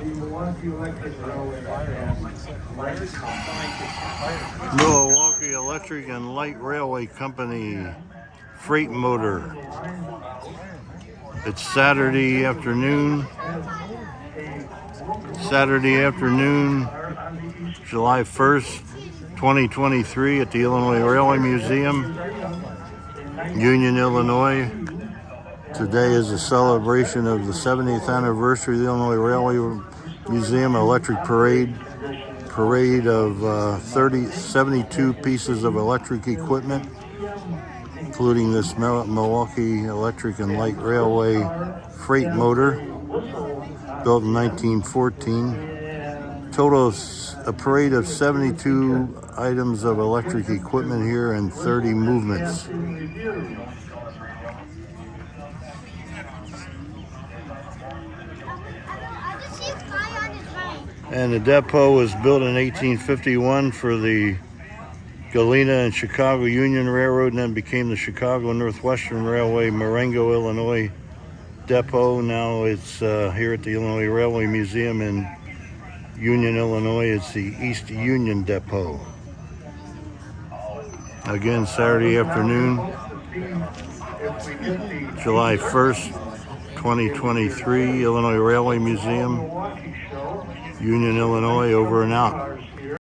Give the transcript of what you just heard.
Milwaukee Electric and Light Railway Company freight motor. It's Saturday afternoon, July 1st, 2023 at the Illinois Railway Museum, Union, Illinois. Today is a celebration of the 70th anniversary of the Illinois Railway Museum Electric Parade of 72 pieces of electric equipment, including this Milwaukee Electric and Light Railway freight motor, built in 1914. Total of a parade of 72 items of electric equipment here and 30 movements. And the depot was built in 1851 for the Galena and Chicago Union Railroad, and then became the Chicago Northwestern Railway Marengo, Illinois depot. Now it's here at the Illinois Railway Museum in Union, Illinois. It's the East Union Depot. Again, Saturday afternoon, July 1st, 2023, Illinois Railway Museum, Union, Illinois, over and out.